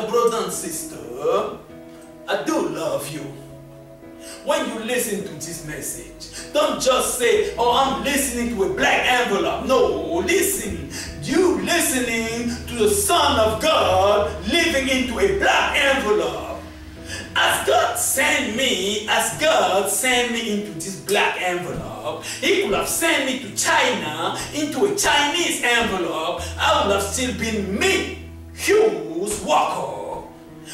My brother and sister, I do love you. When you listen to this message, don't just say, oh, I'm listening to a black envelope. No, listen. You listening to the Son of God living into a black envelope. As God sent me into this black envelope, He could have sent me to China into a Chinese envelope. I would have still been me, Hughes Walker.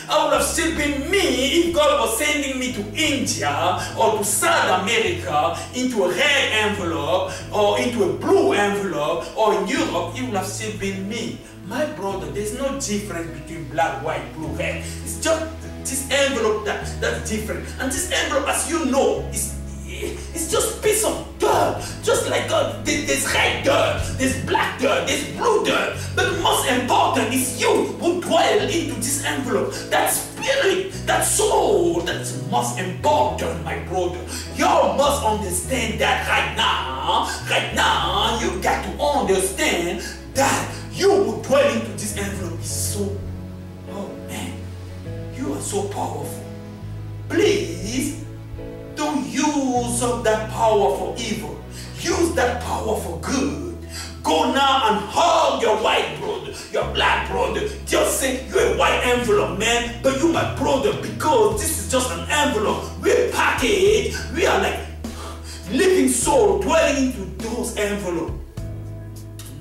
I would have still been me if God was sending me to India or to South America into a red envelope or into a blue envelope, or in Europe, it would have still been me. My brother, there's no difference between black, white, blue, red. It's just this envelope that's different. And this envelope, as you know, it's just a piece of dirt. Just like God, there's red dirt, there's black dirt, there's blue dirt. But the most important is you who dwell into this envelope. That spirit, that soul, that's most important, my brother. You must understand that right now. Right now, you got to understand that you who dwell into this envelope is so, oh man, you are so powerful. Please, don't use up that power for evil. Use that power for good. Go now and hug your white brother, your black brother. Just say, you're a white envelope, man, but you my brother, because this is just an envelope. We're packaged. We are like living soul dwelling into those envelopes.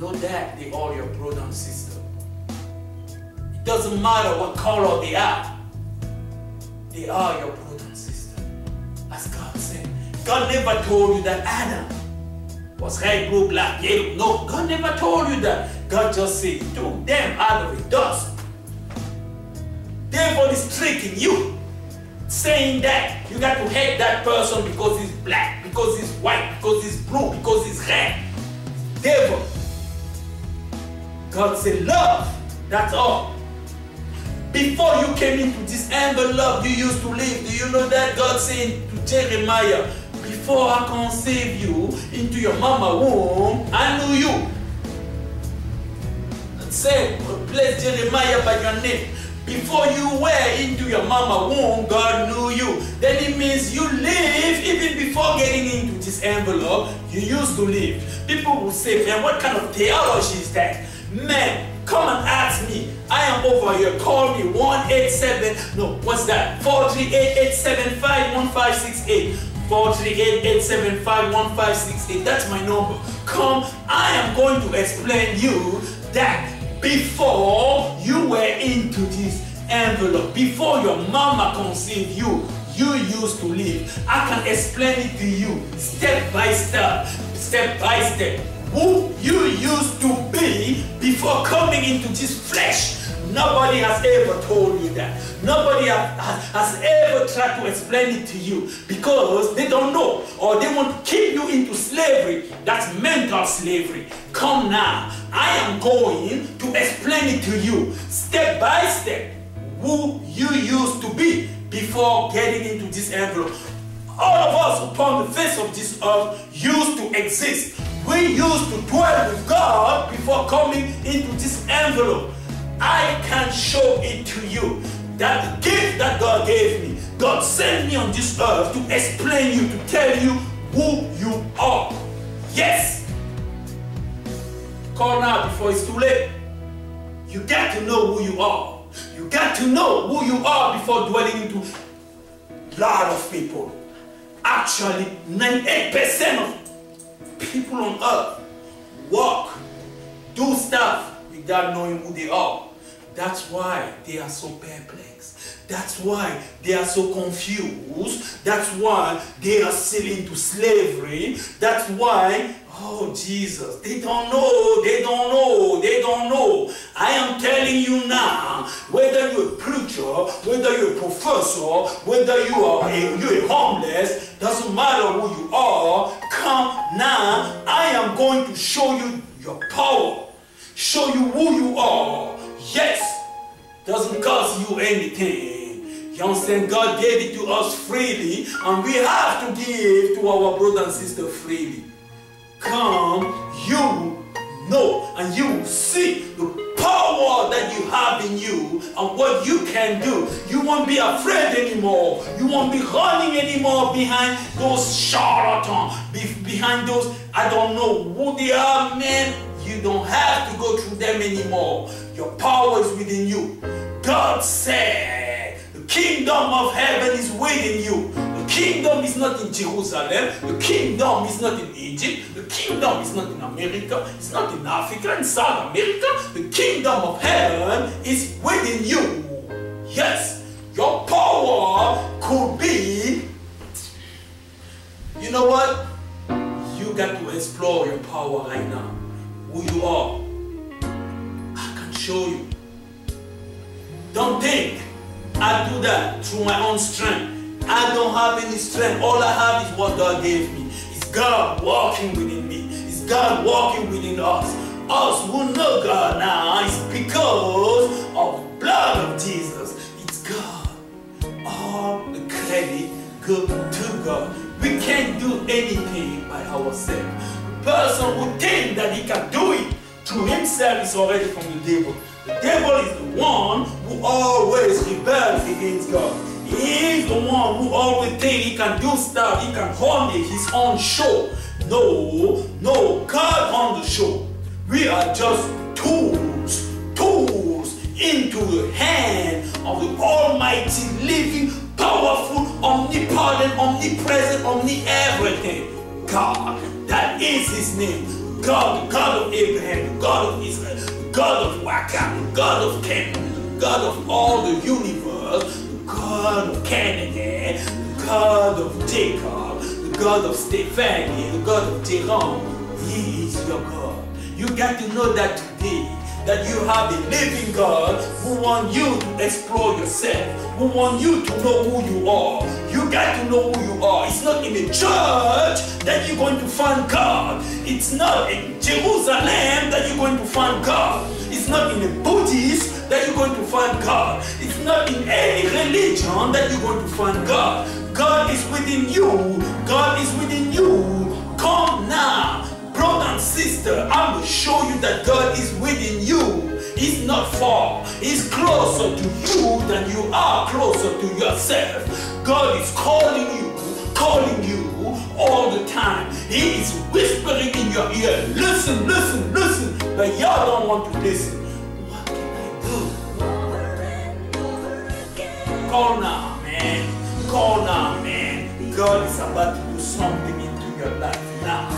Know that they are your brother and sister. It doesn't matter what color they are. They are your brother and sister. As God said. God never told you that Adam was red, blue, black, yellow. No, God never told you that. God just said, He took them out of the dust. Devil is tricking you, saying that you got to hate that person because he's black, because he's white, because he's blue, because he's red. Devil. God said, love, that's all. Before you came into this envelope you used to live, do you know that God said to Jeremiah, before I conceived you into your mama womb, I knew you. And said, place Jeremiah by your name. Before you were into your mama womb, God knew you. Then it means you live even before getting into this envelope, you used to live. People will say, man, what kind of theology is that? Man, come and ask me. I am over here. Call me 187. No, what's that? 438-875-1568. 438-875-1568. That's my number. Come, I am going to explain you that before you were into this envelope, before your mama conceived you, you used to live. I can explain it to you step by step, step by step. Who you used to be before coming into this flesh. Nobody has ever told you that. Nobody has ever tried to explain it to you because they don't know, or they want to keep you into slavery. That's mental slavery. Come now. I am going to explain it to you step by step who you used to be before getting into this envelope. All of us upon the face of this earth used to exist. We used to dwell with God before coming into this envelope. I can show it to you. That the gift that God gave me, God sent me on this earth to explain you, to tell you who you are. Yes. Call now before it's too late. You got to know who you are. You got to know who you are before dwelling into a lot of people. Actually, 98% of people on earth walk, do stuff without knowing who they are. That's why they are so perplexed. That's why they are so confused. That's why they are still into slavery. That's why, oh Jesus, they don't know, they don't know, they don't know. I am telling you now, whether you're a preacher, whether you're a professor, whether you're homeless, doesn't matter who you are, come now, I am going to show you your power, show you who you are. Yes, doesn't cost you anything. You understand? God gave it to us freely, and we have to give to our brother and sister freely. Come, you know, and you see the power that you you have in you and what you can do. You won't be afraid anymore. You won't be running anymore behind those charlatans, behind those, I don't know who they are, man. You don't have to go through them anymore. Your power is within you. God said, the kingdom of heaven is within you. The kingdom is not in Jerusalem. The kingdom is not in Egypt. The kingdom is not in America. It's not in Africa, in South America. The kingdom of heaven is within you. Yes, your power could be, you know what? You got to explore your power right now. Who you are. I can show you. Don't think I do that through my own strength. I don't have any strength. All I have is what God gave me. It's God walking within me. It's God walking within us. Us who know God now, it's because of the blood of Jesus. It's God. All the credit goes to God. We can't do anything by ourselves. The person who thinks that he can do it through himself is already from the devil. The devil is the one who always rebels against God. He is the one who always thinks he can do stuff, he can run his own show. No, God on the show. We are just tools into the hand of the Almighty, living, powerful, omnipotent, omnipresent, omni-everything. God, that is His name. God, the God of Abraham, the God of Israel, the God of Waka, the God of Canaan, the God of all the universe, the God of Canada, the God of Jacob, the God of Stephanie, the God of Jerome. He is your God. You got to know that today, that you have a living God who wants you to explore yourself, who wants you to know who you are. You got to know who you are. It's not in a church that you're going to find God. It's not in Jerusalem that you're going to find God. It's not in a Buddhist that you're going to find God. It's not in any religion that you're going to find God. God is within you. God is within you. Come now. Brother and sister, I'm going to show you that God is within you. He's not far. He's closer to you than you are closer to yourself. God is calling you all the time. He is whispering in your ear, listen, listen, listen. But y'all don't want to listen. What can I do? Call now, man. Call now, man. God is about to do something into your life now.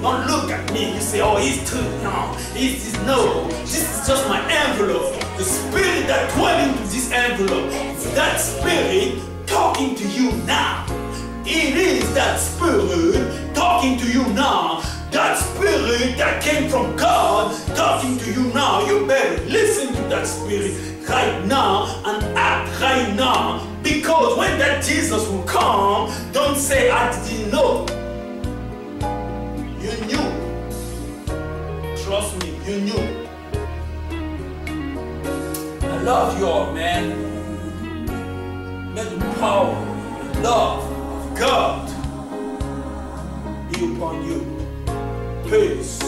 Don't look at me, you say, oh, he's too young. No, this is just my envelope. The spirit that dwells into this envelope, it's that spirit talking to you now. It is that spirit talking to you now. That spirit that came from God talking to you now. You better listen to that spirit right now and act right now. Because when that Jesus will come, don't say, I didn't know. You knew. Trust me, you knew. I love you all, man. May the power and love of God be upon you. Peace.